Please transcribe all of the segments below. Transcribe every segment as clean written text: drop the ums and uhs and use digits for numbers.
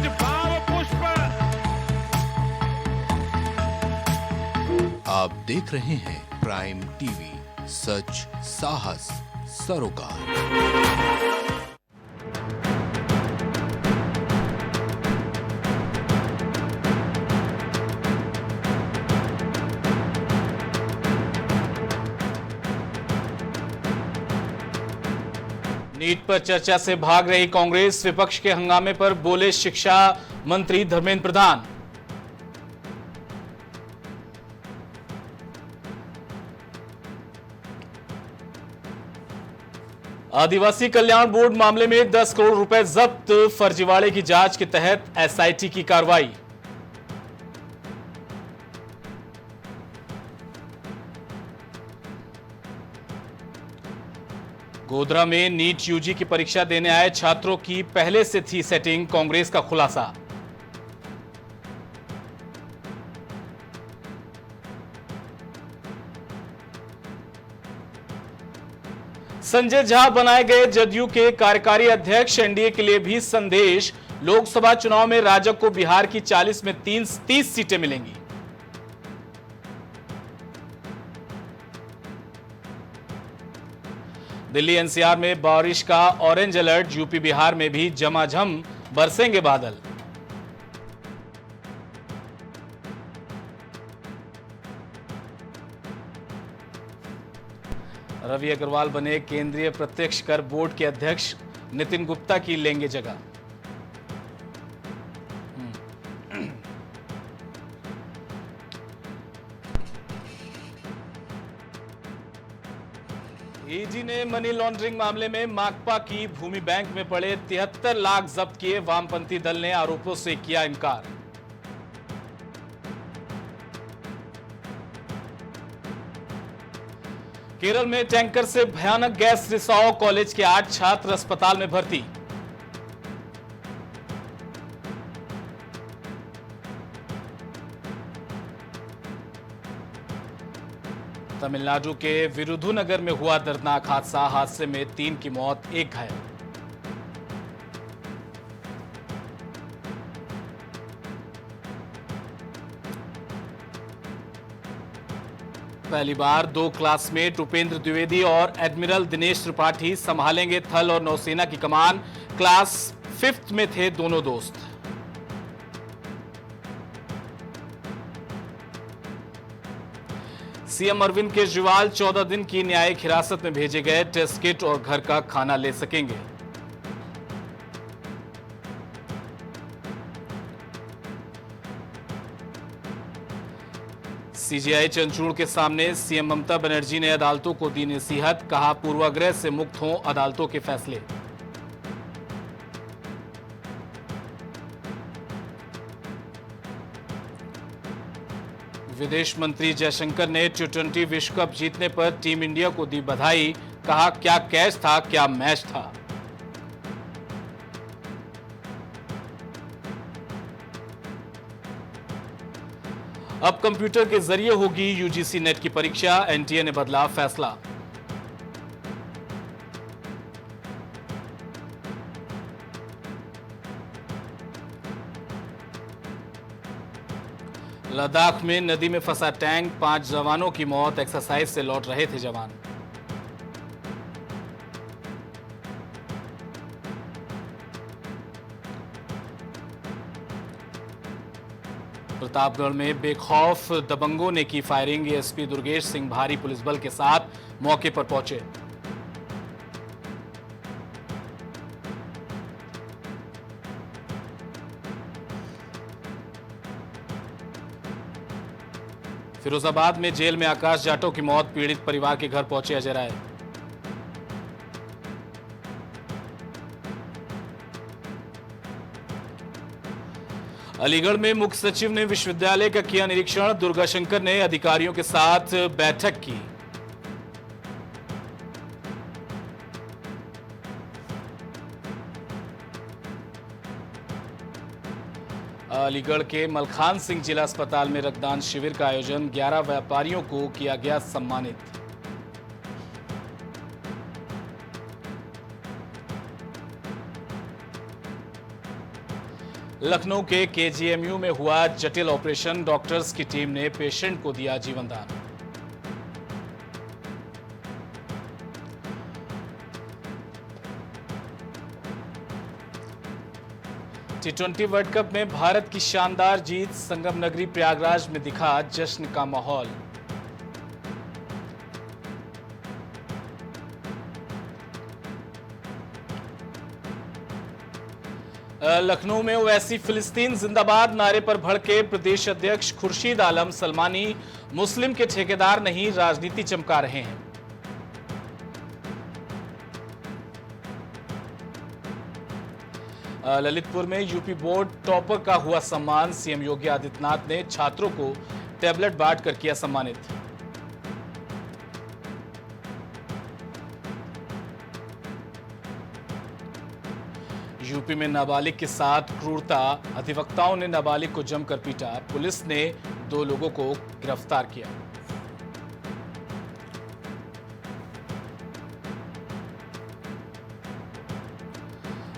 आज भाव पुष्प। आप देख रहे हैं प्राइम टीवी, सच साहस सरोकार। नीट पर चर्चा से भाग रही कांग्रेस, विपक्ष के हंगामे पर बोले शिक्षा मंत्री धर्मेंद्र प्रधान। आदिवासी कल्याण बोर्ड मामले में 10 करोड़ रुपए जब्त, फर्जीवाड़े की जांच के तहत एसआईटी की कार्रवाई। गोधरा में नीट यूजी की परीक्षा देने आए छात्रों की पहले से थी सेटिंग, कांग्रेस का खुलासा। संजय झा बनाए गए जदयू के कार्यकारी अध्यक्ष, एनडीए के लिए भी संदेश, लोकसभा चुनाव में राजग को बिहार की 40 में 30 सीटें मिलेंगी। दिल्ली एनसीआर में बारिश का ऑरेंज अलर्ट, यूपी बिहार में भी झमाझम बरसेंगे बादल। रवि अग्रवाल बने केंद्रीय प्रत्यक्ष कर बोर्ड के अध्यक्ष, नितिन गुप्ता की लेंगे जगह। ईडी ने मनी लॉन्ड्रिंग मामले में माकपा की भूमि बैंक में पड़े 73 लाख जब्त किए, वामपंथी दल ने आरोपों से किया इनकार। केरल में टैंकर से भयानक गैस रिसाव, कॉलेज के 8 छात्र अस्पताल में भर्ती। तमिलनाडु के विरुधुनगर में हुआ दर्दनाक हादसा, हादसे में 3 की मौत, 1 घायल। पहली बार 2 क्लासमेट उपेंद्र द्विवेदी और एडमिरल दिनेश त्रिपाठी संभालेंगे थल और नौसेना की कमान, क्लास 5th में थे दोनों दोस्त। सीएम अरविंद केजरीवाल 14 दिन की न्यायिक हिरासत में भेजे गए, टेस्ट किट और घर का खाना ले सकेंगे। सीजेआई चंद्रचूड़ के सामने सीएम ममता बनर्जी ने अदालतों को दी नसीहत, कहा पूर्वाग्रह से मुक्त हों अदालतों के फैसले। विदेश मंत्री जयशंकर ने T20 विश्व कप जीतने पर टीम इंडिया को दी बधाई, कहा क्या कैच था, क्या मैच था। अब कंप्यूटर के जरिए होगी यूजीसी नेट की परीक्षा, एनटीए ने बदला फैसला। लद्दाख में नदी में फंसा टैंक, 5 जवानों की मौत, एक्सरसाइज से लौट रहे थे जवान। प्रतापगढ़ में बेखौफ दबंगों ने की फायरिंग, एसपी दुर्गेश सिंह भारी पुलिस बल के साथ मौके पर पहुंचे। फिरोजाबाद में जेल में आकाश जाटव की मौत, पीड़ित परिवार के घर पहुंचे अजय राय। अलीगढ़ में मुख्य सचिव ने विश्वविद्यालय का किया निरीक्षण, दुर्गाशंकर ने अधिकारियों के साथ बैठक की। अलीगढ़ के मलखान सिंह जिला अस्पताल में रक्तदान शिविर का आयोजन, 11 व्यापारियों को किया गया सम्मानित। लखनऊ के केजीएमयू में हुआ जटिल ऑपरेशन, डॉक्टर्स की टीम ने पेशेंट को दिया जीवन दान। T20 वर्ल्ड कप में भारत की शानदार जीत, संगम नगरी प्रयागराज में दिखा जश्न का माहौल। लखनऊ में ओवैसी फिलिस्तीन जिंदाबाद नारे पर भड़के प्रदेश अध्यक्ष खुर्शीद आलम सलमानी, मुस्लिम के ठेकेदार नहीं राजनीति चमका रहे हैं। ललितपुर में यूपी बोर्ड टॉपर का हुआ सम्मान, सीएम योगी आदित्यनाथ ने छात्रों को टैबलेट बांटकर किया सम्मानित। यूपी में नाबालिग के साथ क्रूरता, अधिवक्ताओं ने नाबालिग को जमकर पीटा, पुलिस ने 2 लोगों को गिरफ्तार किया।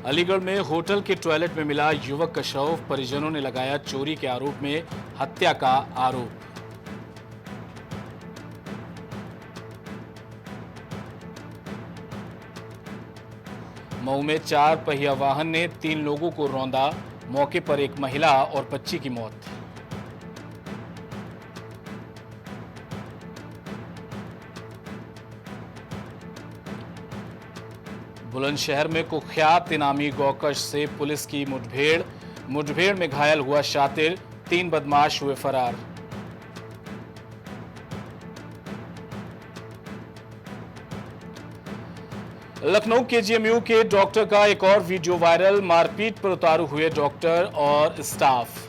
अलीगढ़ में होटल के टॉयलेट में मिला युवक का शव, परिजनों ने लगाया चोरी के आरोप में हत्या का आरोप। मऊ में 4 पहिया वाहन ने 3 लोगों को रौंदा, मौके पर एक महिला और बच्ची की मौत। बुलंदशहर में कुख्यात इनामी गौकश से पुलिस की मुठभेड़ में घायल हुआ शातिर, 3 बदमाश हुए फरार। लखनऊ केजीएमयू के डॉक्टर का एक और वीडियो वायरल, मारपीट पर उतारू हुए डॉक्टर और स्टाफ।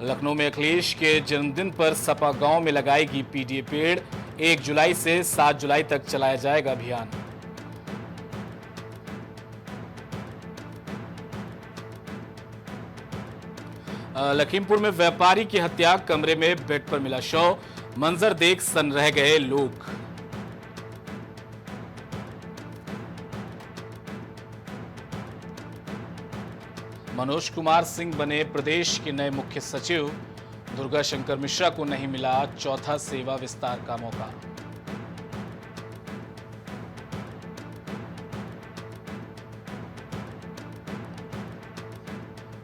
लखनऊ में अखिलेश के जन्मदिन पर सपा गांव में लगाएगी पीडीए पेड़, 1 जुलाई से 7 जुलाई तक चलाया जाएगा अभियान। लखीमपुर में व्यापारी की हत्या, कमरे में बेड पर मिला शव, मंजर देख सन रह गए लोग। मनोज कुमार सिंह बने प्रदेश के नए मुख्य सचिव, दुर्गा शंकर मिश्रा को नहीं मिला चौथा सेवा विस्तार का मौका।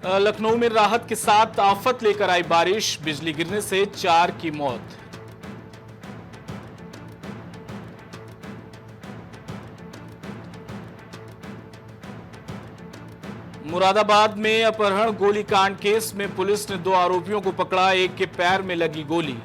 लखनऊ में राहत के साथ आफत लेकर आई बारिश, बिजली गिरने से 4 की मौत। मुरादाबाद में अपहरण गोलीकांड केस में पुलिस ने 2 आरोपियों को पकड़ा, एक के पैर में लगी गोली।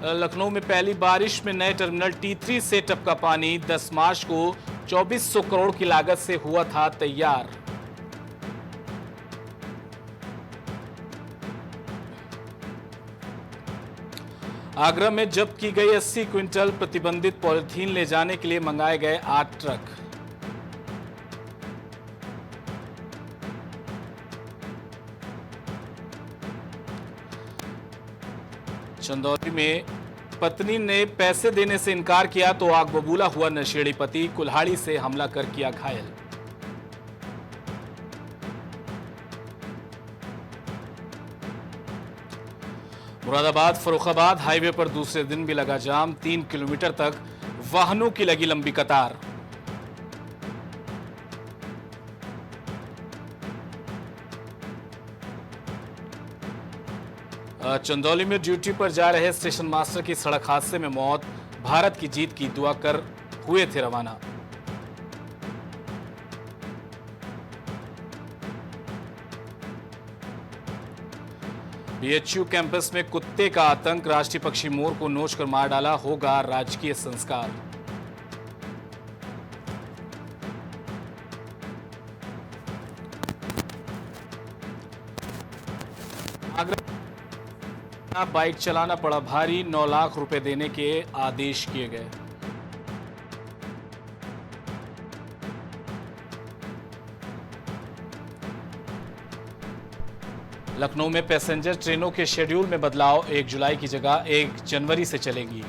लखनऊ में पहली बारिश में नए टर्मिनल T3 से टपका पानी, 10 मार्च को 2400 करोड़ की लागत से हुआ था तैयार। आगरा में जब्त की गई 80 क्विंटल प्रतिबंधित पॉलिथीन ले जाने के लिए मंगाए गए 8 ट्रक। चंदौली में पत्नी ने पैसे देने से इनकार किया तो आग बबूला हुआ नशेड़ी पति, कुल्हाड़ी से हमला कर किया घायल। मुरादाबाद फर्रुखाबाद हाईवे पर दूसरे दिन भी लगा जाम, 3 किलोमीटर तक वाहनों की लगी लंबी कतार। चंदौली में ड्यूटी पर जा रहे स्टेशन मास्टर की सड़क हादसे में मौत, भारत की जीत की दुआ कर हुए थे रवाना। बीएचयू कैंपस में कुत्ते का आतंक, राष्ट्रीय पक्षी मोर को नोचकर मार डाला, होगा राजकीय संस्कार। आगरा बाइक चलाना पड़ा भारी, 9 लाख रुपए देने के आदेश किए गए। लखनऊ में पैसेंजर ट्रेनों के शेड्यूल में बदलाव, 1 जुलाई की जगह 1 जनवरी से चलेंगी।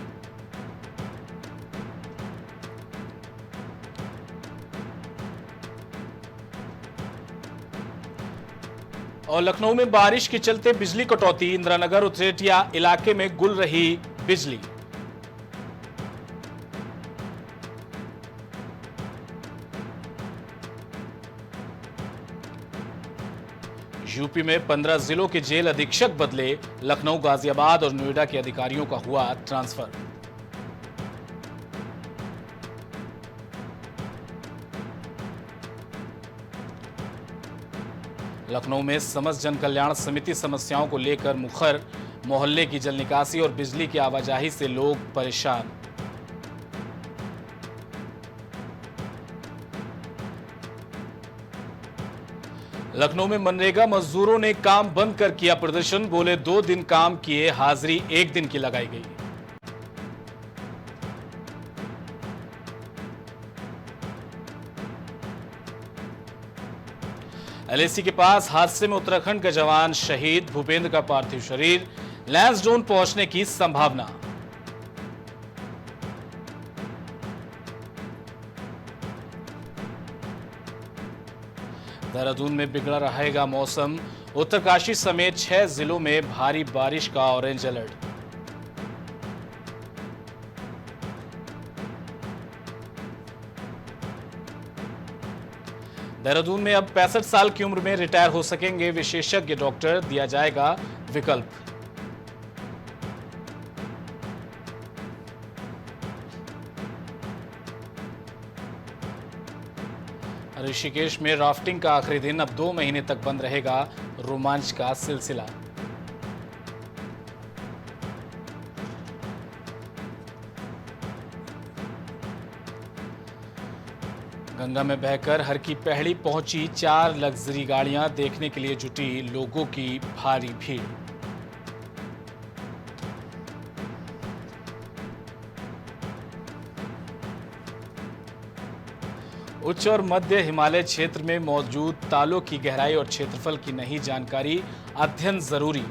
और लखनऊ में बारिश के चलते बिजली कटौती, इंदिरानगर उतरेटिया इलाके में गुल रही बिजली। यूपी में 15 जिलों के जेल अधीक्षक बदले, लखनऊ, गाजियाबाद और नोएडा के अधिकारियों का हुआ ट्रांसफर। लखनऊ में समस्त जन कल्याण समिति समस्याओं को लेकर मुखर, मोहल्ले की जल निकासी और बिजली की आवाजाही से लोग परेशान। लखनऊ में मनरेगा मजदूरों ने काम बंद कर किया प्रदर्शन, बोले 2 दिन काम किए, हाजिरी 1 दिन की लगाई गई। एलएसी के पास हादसे में उत्तराखंड का जवान शहीद, भूपेंद्र का पार्थिव शरीर लैंसडोन पहुंचने की संभावना। देहरादून में बिगड़ा रहेगा मौसम, उत्तरकाशी समेत 6 जिलों में भारी बारिश का ऑरेंज अलर्ट। देहरादून में अब 65 साल की उम्र में रिटायर हो सकेंगे विशेषज्ञ डॉक्टर, दिया जाएगा विकल्प। ऋषिकेश में राफ्टिंग का आखिरी दिन, अब 2 महीने तक बंद रहेगा रोमांच का सिलसिला। गंगा में बहकर हर की पहड़ी पहुंची 4 लग्जरी गाड़ियां, देखने के लिए जुटी लोगों की भारी भीड़। उच्च और मध्य हिमालय क्षेत्र में मौजूद तालों की गहराई और क्षेत्रफल की नहीं जानकारी, अध्ययन जरूरी।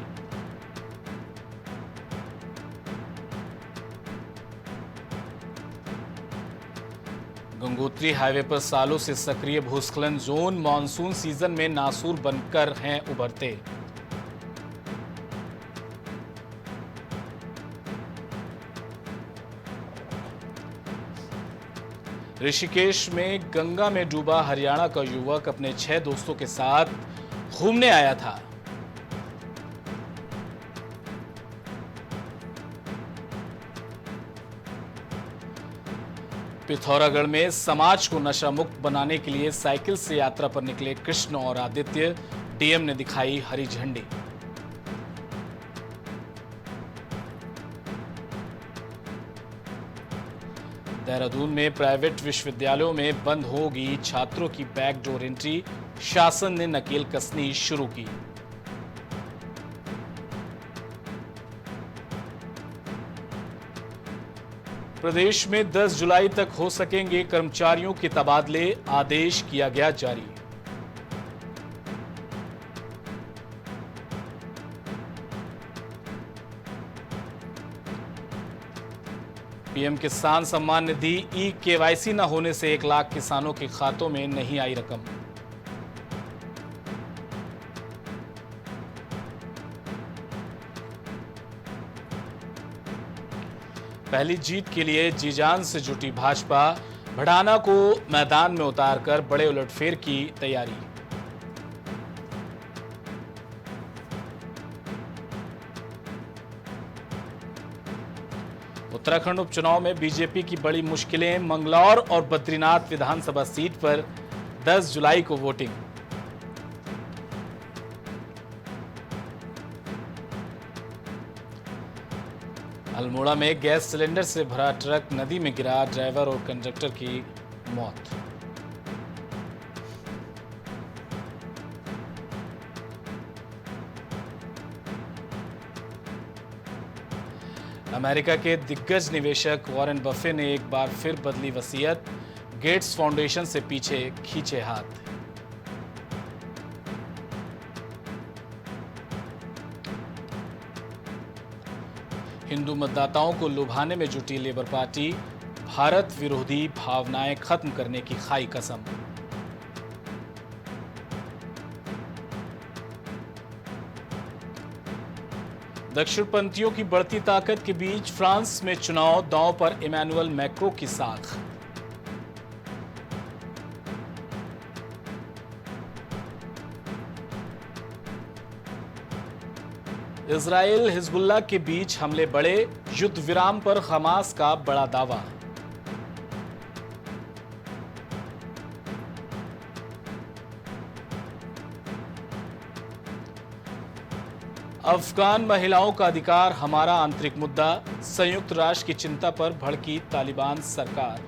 गंगोत्री हाईवे पर सालों से सक्रिय भूस्खलन जोन, मानसून सीजन में नासूर बनकर हैं उभरते। ऋषिकेश में गंगा में डूबा हरियाणा का युवक अपने 6 दोस्तों के साथ घूमने आया था। पिथौरागढ़ में समाज को नशा मुक्त बनाने के लिए साइकिल से यात्रा पर निकले कृष्ण और आदित्य, डीएम ने दिखाई हरी झंडी। देहरादून में प्राइवेट विश्वविद्यालयों में बंद होगी छात्रों की बैकडोर एंट्री, शासन ने नकेल कसनी शुरू की। प्रदेश में 10 जुलाई तक हो सकेंगे कर्मचारियों के तबादले, आदेश किया गया जारी। पीएम किसान सम्मान निधि ई-केवाईसी न होने से 1 लाख किसानों के खातों में नहीं आई रकम। पहली जीत के लिए जी-जान से जुटी भाजपा, भड़ाना को मैदान में उतारकर बड़े उलटफेर की तैयारी। उत्तराखंड उपचुनाव में बीजेपी की बड़ी मुश्किलें, मंगलौर और बद्रीनाथ विधानसभा सीट पर 10 जुलाई को वोटिंग। अल्मोड़ा में गैस सिलेंडर से भरा ट्रक नदी में गिरा, ड्राइवर और कंडक्टर की मौत। अमेरिका के दिग्गज निवेशक वॉरेन बफे ने एक बार फिर बदली वसीयत, गेट्स फाउंडेशन से पीछे खींचे हाथ। हिंदू मतदाताओं को लुभाने में जुटी लेबर पार्टी, भारत विरोधी भावनाएं खत्म करने की खाई कसम। दक्षिणपंथियों की बढ़ती ताकत के बीच फ्रांस में चुनाव, दांव पर इमैनुअल मैक्रों की साख। इजराइल हिजबुल्लाह के बीच हमले बढ़े, युद्ध विराम पर हमास का बड़ा दावा। अफगान महिलाओं का अधिकार हमारा आंतरिक मुद्दा, संयुक्त राष्ट्र की चिंता पर भड़की तालिबान सरकार।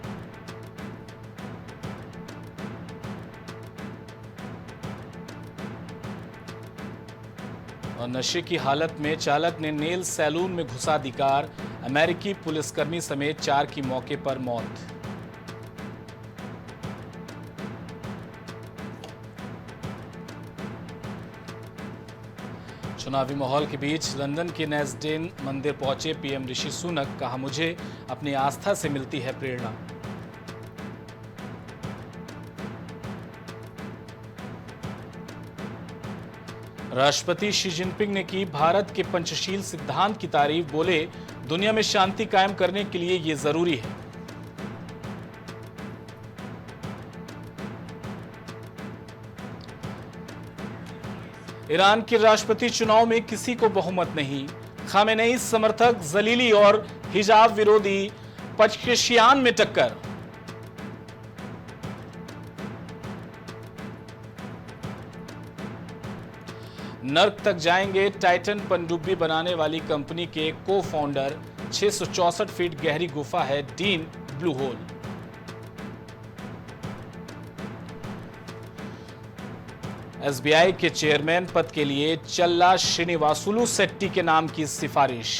और नशे की हालत में चालक ने नेल सैलून में घुसा दी कार, अमेरिकी पुलिसकर्मी समेत 4 की मौके पर मौत। चुनावी माहौल के बीच लंदन के नेस्डेन मंदिर पहुंचे पीएम ऋषि सुनक, कहा मुझे अपनी आस्था से मिलती है प्रेरणा। राष्ट्रपति शी जिनपिंग ने की भारत के पंचशील सिद्धांत की तारीफ, बोले दुनिया में शांति कायम करने के लिए यह जरूरी है। ईरान के राष्ट्रपति चुनाव में किसी को बहुमत नहीं, खामेनेई समर्थक जलीली और हिजाब विरोधी पचकिशियान में टक्कर। नर्क तक जाएंगे टाइटन पनडुब्बी बनाने वाली कंपनी के को फाउंडर, 664 फीट गहरी गुफा है डीन ब्लू होल। एसबीआई के चेयरमैन पद के लिए चल्ला श्रीनिवासुलु शेट्टी के नाम की सिफारिश।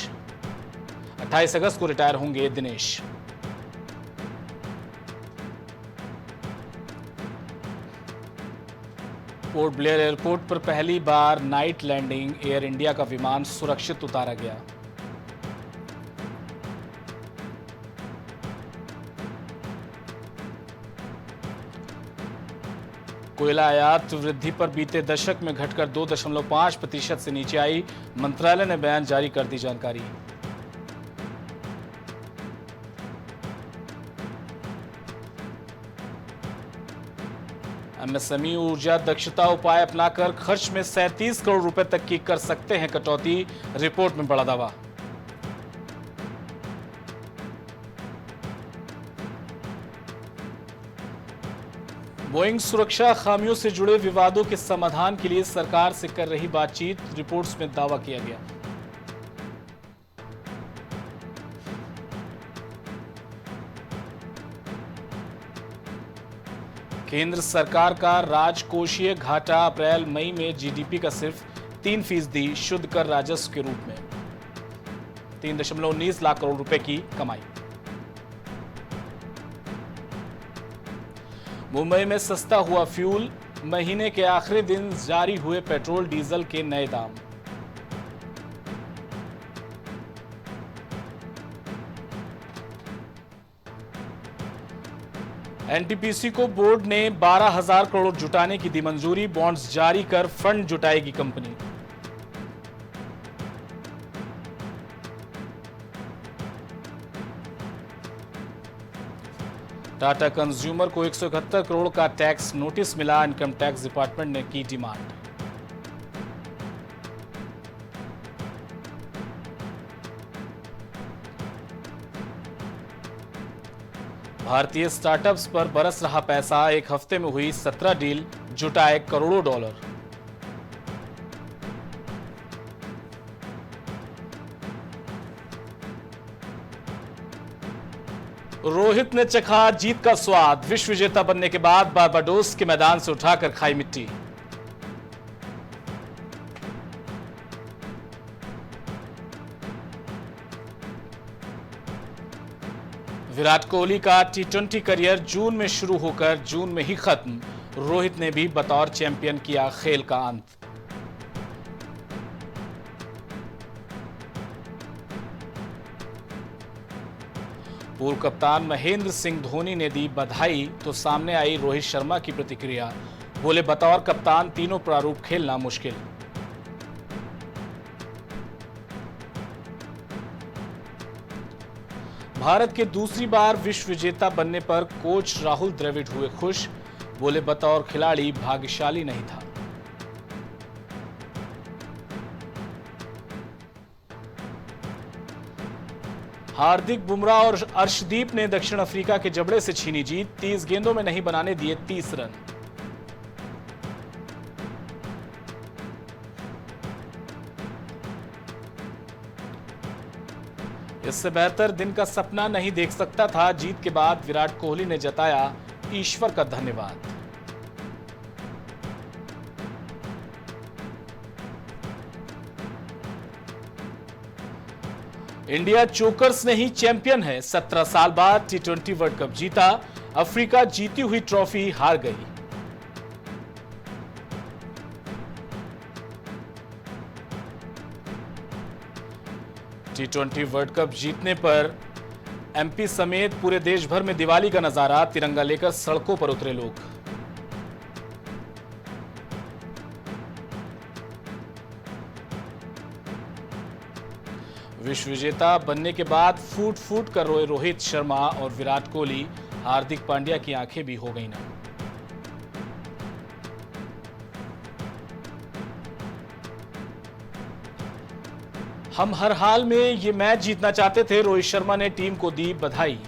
28 अगस्त को रिटायर होंगे दिनेश। पोर्ट ब्लेयर एयरपोर्ट पर पहली बार नाइट लैंडिंग, एयर इंडिया का विमान सुरक्षित उतारा गया। कोयला आयात वृद्धि पर बीते दशक में घटकर 2.5% से नीचे आई, मंत्रालय ने बयान जारी कर दी जानकारी। एमएसएमई ऊर्जा दक्षता उपाय अपनाकर खर्च में 37 करोड़ रुपए तक की कर सकते हैं कटौती, रिपोर्ट में बड़ा दावा। बोइंग सुरक्षा खामियों से जुड़े विवादों के समाधान के लिए सरकार से कर रही बातचीत, रिपोर्ट्स में दावा किया गया। केंद्र सरकार का राजकोषीय घाटा अप्रैल मई में जीडीपी का सिर्फ 3% शुद्ध कर राजस्व के रूप में 3.19 लाख करोड़ रुपए की कमाई। मुंबई में सस्ता हुआ फ्यूल, महीने के आखिरी दिन जारी हुए पेट्रोल डीजल के नए दाम। एनटीपीसी को बोर्ड ने 12,000 करोड़ जुटाने की दी मंजूरी, बॉन्ड्स जारी कर फंड जुटाएगी कंपनी। टाटा कंज्यूमर को 171 करोड़ का टैक्स नोटिस मिला, इनकम टैक्स डिपार्टमेंट ने की डिमांड। भारतीय स्टार्टअप्स पर बरस रहा पैसा, एक हफ्ते में हुई 17 डील, जुटाए करोड़ों डॉलर। रोहित ने चखा जीत का स्वाद, विश्व विजेता बनने के बाद बारबाडोस के मैदान से उठाकर खाई मिट्टी। विराट कोहली का टी20 करियर जून में शुरू होकर जून में ही खत्म, रोहित ने भी बतौर चैंपियन किया खेल का अंत। पूर्व कप्तान महेंद्र सिंह धोनी ने दी बधाई तो सामने आई रोहित शर्मा की प्रतिक्रिया। बोले, बतौर कप्तान तीनों प्रारूप खेलना मुश्किल। भारत के दूसरी बार विश्व विजेता बनने पर कोच राहुल द्रविड़ हुए खुश। बोले, बतौर खिलाड़ी भाग्यशाली नहीं था। हार्दिक बुमराह और अर्शदीप ने दक्षिण अफ्रीका के जबड़े से छीनी जीत। 30 गेंदों में नहीं बनाने दिए 30 रन। इससे बेहतर दिन का सपना नहीं देख सकता था। जीत के बाद विराट कोहली ने जताया ईश्वर का धन्यवाद। इंडिया चोकर्स नहीं चैंपियन है। 17 साल बाद टी20 वर्ल्ड कप जीता। अफ्रीका जीती हुई ट्रॉफी हार गई। टी20 वर्ल्ड कप जीतने पर एमपी समेत पूरे देश भर में दिवाली का नजारा। तिरंगा लेकर सड़कों पर उतरे लोग। विश्व विजेता बनने के बाद फूट फूट कर रोए रोहित शर्मा और विराट कोहली। हार्दिक पांड्या की आंखें भी हो गई ना। हम हर हाल में ये मैच जीतना चाहते थे। रोहित शर्मा ने टीम को दी बधाई।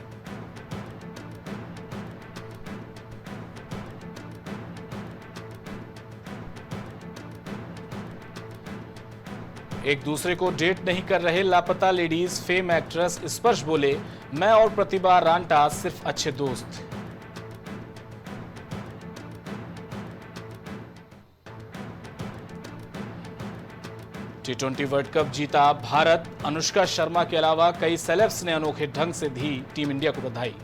एक दूसरे को डेट नहीं कर रहे लापता लेडीज। फेम एक्ट्रेस स्पर्श बोले, मैं और प्रतिभा रांटा सिर्फ अच्छे दोस्त। टी20 वर्ल्ड कप जीता भारत। अनुष्का शर्मा के अलावा कई सेलेब्स ने अनोखे ढंग से दी टीम इंडिया को बधाई।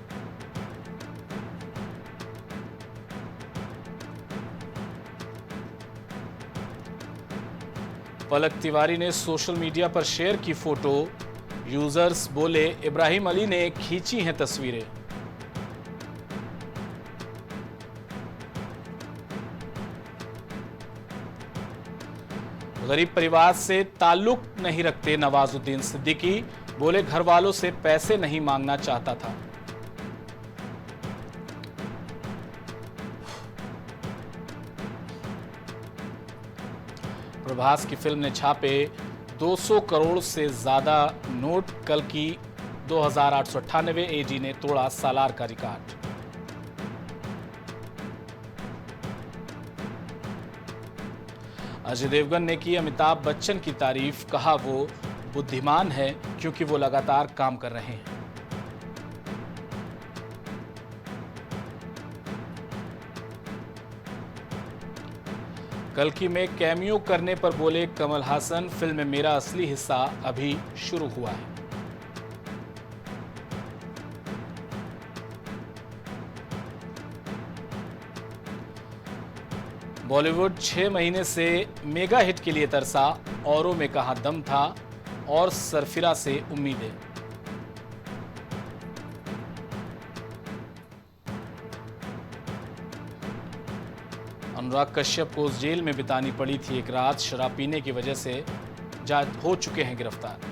पलक तिवारी ने सोशल मीडिया पर शेयर की फोटो। यूजर्स बोले, इब्राहिम अली ने खींची हैं तस्वीरें। गरीब परिवार से ताल्लुक नहीं रखते नवाजुद्दीन सिद्दीकी। बोले, घर वालों से पैसे नहीं मांगना चाहता था। प्रभास की फिल्म ने छापे 200 करोड़ से ज्यादा नोट। कल की 2898 एडी ने तोड़ा सालार का रिकॉर्ड। अजय देवगन ने की अमिताभ बच्चन की तारीफ। कहा, वो बुद्धिमान है क्योंकि वो लगातार काम कर रहे हैं। कल्कि में कैमियो करने पर बोले कमल हासन, फिल्म में मेरा असली हिस्सा अभी शुरू हुआ है। बॉलीवुड 6 महीने से मेगा हिट के लिए तरसा। औरों में कहां दम था और सरफिरा से उम्मीदें। अनुराग कश्यप को जेल में बितानी पड़ी थी एक रात। शराब पीने की वजह से हो चुके हैं गिरफ्तार।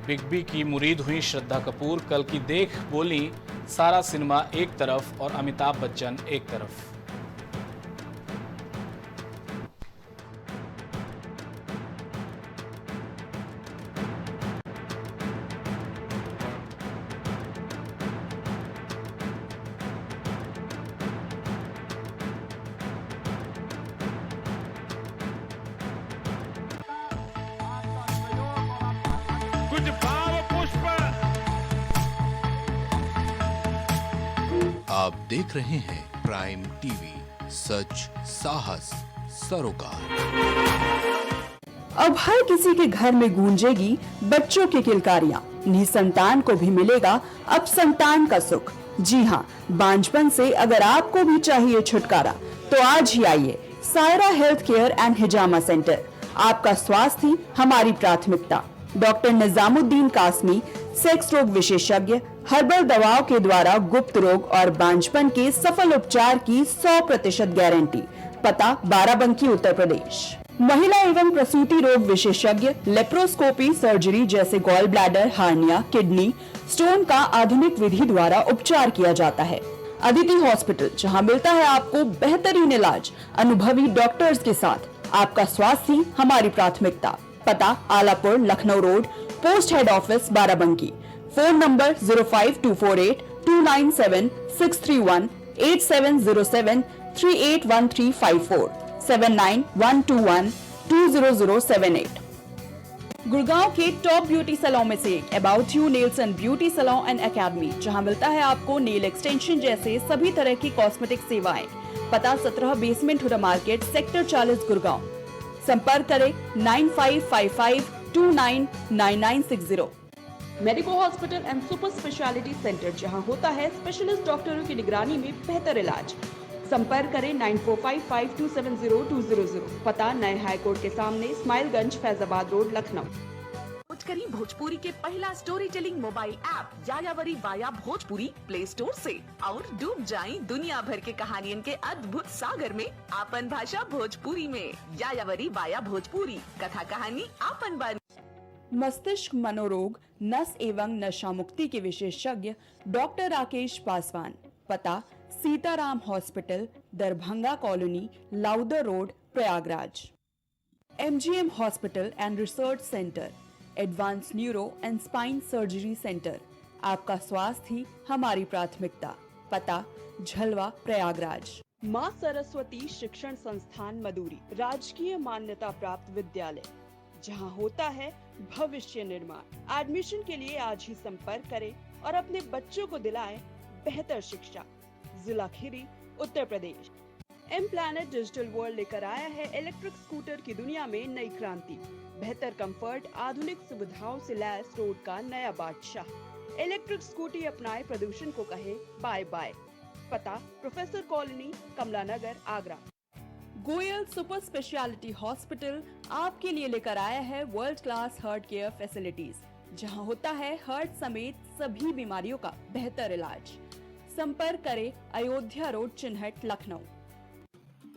बिग बी की मुरीद हुई श्रद्धा कपूर। कल की देख बोली, सारा सिनेमा एक तरफ और अमिताभ बच्चन एक तरफ। कुछ भाव पुष्प। आप देख रहे हैं प्राइम टीवी, सच साहस सरोकार। अब हर किसी के घर में गूंजेगी बच्चों की किलकारियां। निसंतान को भी मिलेगा अब संतान का सुख। जी हाँ, बांझपन से अगर आपको भी चाहिए छुटकारा तो आज ही आइए Saira health care and hijama centre, आपका स्वास्थ्य ही हमारी प्राथमिकता। डॉक्टर निजामुद्दीन कासमी, सेक्स रोग विशेषज्ञ, हर्बल दवाओं के द्वारा गुप्त रोग और बांझपन के सफल उपचार की 100% गारंटी। पता बाराबंकी, उत्तर प्रदेश। महिला एवं प्रसूति रोग विशेषज्ञ, लेप्रोस्कोपी सर्जरी जैसे gall bladder, hernia, kidney stone का आधुनिक विधि द्वारा उपचार किया जाता है। अदिति हॉस्पिटल, जहां मिलता है आपको बेहतरीन इलाज अनुभवी डॉक्टर्स के साथ। आपका स्वास्थ्य ही हमारी प्राथमिकता। पता Alapur, Lucknow road, post head office, Barabanki. Phone number 05248 297 631 8707 381354 79 20078। Gurgaon के टॉप ब्यूटी सैलून में से एक about you nails and beauty salon and academy, जहां मिलता है आपको नेल एक्सटेंशन जैसे सभी तरह की कॉस्मेटिक सेवाएं। पता 17 basement Huda market, sector 40, Gurgaon. संपर्क करें 9555299960। Medico hospital and super speciality centre, जहां होता है स्पेशलिस्ट डॉक्टरों की निगरानी में बेहतर इलाज। संपर्क करें 9455270200। पता नए हाईकोर्ट के सामने, स्माइलगंज, फैजाबाद रोड, लखनऊ। करी भोजपुरी के पहला story telling mobile app यायावरी via Bhojpuri play store से और डूब जाएं दुनिया भर के कहानियन के अद्भुत सागर में आपन भाषा भोजपुरी में। यायावरी वाया भोजपुरी, कथा कहानी आपन बन। मस्तिष्क मनोरोग, नस एवं नशा मुक्ति के विशेषज्ञ डॉक्टर राकेश पासवान। पता Sitaram hospital, Darbhanga colony, Lowther road, Prayagraj. MGM hospital and research centre, advance neuro and spine surgery centre. आपका स्वास्थ्य ही हमारी प्राथमिकता। पता झलवा, प्रयागराज। माँ सरस्वती शिक्षण संस्थान मदुरी, राजकीय मान्यता प्राप्त विद्यालय, जहां होता है भविष्य निर्माण। एडमिशन के लिए आज ही संपर्क करें और अपने बच्चों को दिलाएं बेहतर शिक्षा। जिला Kheri, Uttar Pradesh. M planet digital world लेकर आया है इलेक्ट्रिक स्कूटर की दुनिया में नई क्रांति। बेहतर कंफर्ट, आधुनिक सुविधाओं से लैस रोड का नया बादशाह। इलेक्ट्रिक स्कूटी अपनाए, प्रदूषण को कहे बाय बाय। पता professor colony, Kamla Nagar, Agra. Goyal super speciality hospital आपके लिए लेकर आया है world class heart care facilities, जहां होता है हार्ट समेत सभी बीमारियों का बेहतर इलाज। संपर्क करें अयोध्या रोड, चिन्हट, लखनऊ।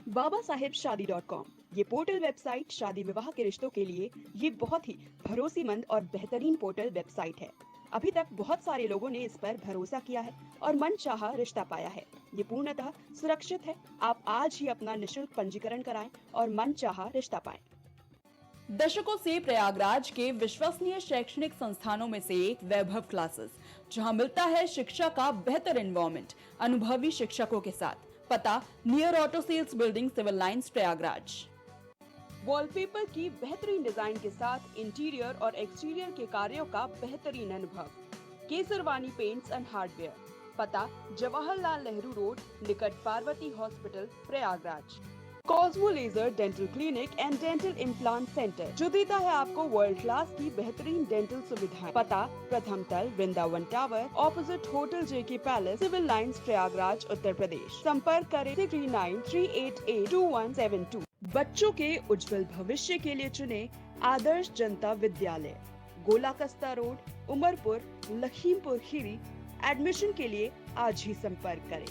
babaSahebShadi.com, ये पोर्टल वेबसाइट शादी विवाह के रिश्तों के लिए ये बहुत ही भरोसेमंद और बेहतरीन पोर्टल वेबसाइट है। अभी तक बहुत सारे लोगों ने इस पर भरोसा किया है और मनचाहा रिश्ता पाया है। ये पूर्णतः सुरक्षित है। आप आज ही अपना निशुल्क पंजीकरण कराएं और मनचाहा रिश्ता पाएं। दशकों से प्रयागराज के विश्वसनीय शैक्षणिक संस्थानों में से एक वैभव क्लासेस, जहां मिलता है शिक्षा का बेहतर एनवायरनमेंट अनुभवी शिक्षकों के साथ। पता near auto sales building, civil lines, Prayagraj. Wallpaper की बेहतरीन डिजाइन के साथ इंटीरियर और एक्सटीरियर के कार्यों का बेहतरीन अनुभव। Kesarwani paints and hardware. पता जवाहरलाल नेहरू रोड, निकट Parvati hospital, Prayagraj. Cosmo laser dental clinic and dental implant centre, जो देता है आपको वर्ल्ड क्लास की बेहतरीन डेंटल सुविधाएं। पता प्रथम तल, Vrindavan tower, opposite hotel JK palace, civil lines, Prayagraj, Uttar Pradesh. संपर्क करें 3938882172। बच्चों के उज्जवल भविष्य के लिए चुने आदर्श जनता विद्यालय, गोला कस्ता रोड, उमरपुर, लखीमपुर खीरी। एडमिशन के लिए आज ही संपर्क करें।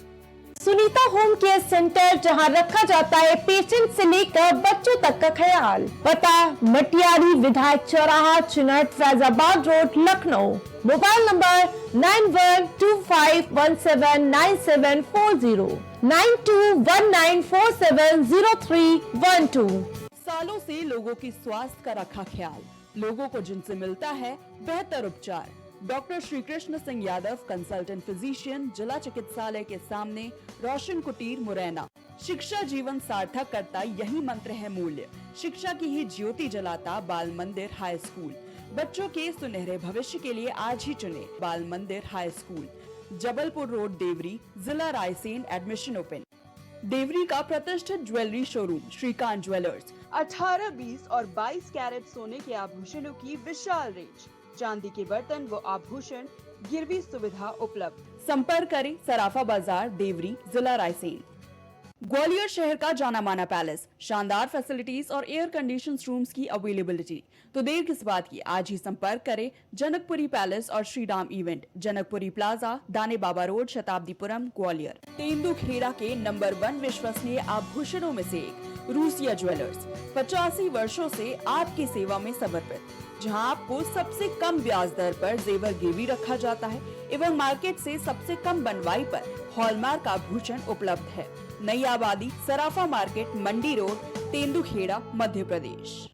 सुनीता होम केयर सेंटर, जहां रखा जाता है पेशेंट से लेकर बच्चों तक का ख्याल। पता मटियारी, विधायक चौराहा, Chinhat, Faizabad road, Lucknow. Mobile number 9125179740 9219470312। सालों से लोगों की स्वास्थ्य का रखा ख्याल, लोगों को जिनसे मिलता है बेहतर उपचार। Doctor Shri Krishna Singh Yadav, consultant physician, जिला चिकित्सालय के सामने, रोशन कुटीर, मुरैना। शिक्षा जीवन सार्थक करता, यही मंत्र है मूल्य। शिक्षा की ही ज्योति जलाता बाल मंदिर हाई स्कूल। बच्चों के सुनहरे भविष्य के लिए आज ही चुने Bal Mandir high school, Jabalpur road, Deori, जिला रायसेन। Admission open. देवरी का प्रतिष्ठित ज्वेलरी शोरूम श्रीकांत ज्वेलर्स, 18, 20 और 22 कैरेट सोने के आभूषणों की विशाल रेंज, चांदी के बर्तन व आभूषण, गिरवी सुविधा उपलब्ध। संपर्क करें सराफा बाजार, देवरी, जिला रायसेन। ग्वालियर शहर का जाना माना पैलेस, शानदार फैसिलिटीज और एयर कंडीशन रूम्स की अवेलेबिलिटी। तो देर किस बात की, आज ही संपर्क करें जनकपुरी पैलेस और श्रीराम इवेंट, जनकपुरी प्लाजा, दाने बाबा रोड, शताब्दीपुरम, ग्वालियर। तेंदुखेड़ा के नंबर 1 विश्वसनीय आभूषणों में से एक रूसिया ज्वेलर्स 85 वर्षों से आपकी सेवा में समर्पित, जहां आपको सबसे कम ब्याज दर पर जेवर गिरवी रखा जाता है एवं मार्केट से सबसे कम बनवाई पर हॉलमार्क आभूषण उपलब्ध है। नई आबादी, सराफा मार्केट, मंडी रोड, तेंदुखेड़ा, मध्य प्रदेश।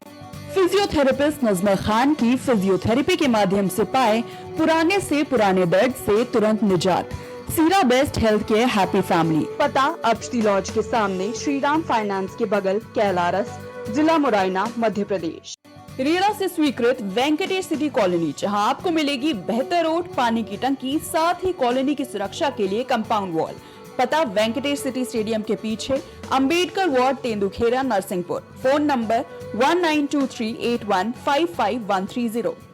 फिजियोथेरेपिस्ट नजमा खान की फिजियोथेरेपी के माध्यम से पाए पुराने से पुराने दर्द से तुरंत निजात। सीरा best health care happy family, पता अप्सटी लॉज के सामने, श्रीराम फाइनेंस के बगल, कैलारस, जिला मुरैना, मध्य प्रदेश। रेरा से स्वीकृत वेंकटेश सिटी कॉलोनी, जहां आपको मिलेगी बेहतर रोड, पानी की टंकी, साथ ही कॉलोनी की सुरक्षा के लिए कंपाउंड वॉल। पता वेंकटेश सिटी स्टेडियम के पीछे, Ambedkar ward, Tendukheda, Narsinghpur. Phone number 192381553130।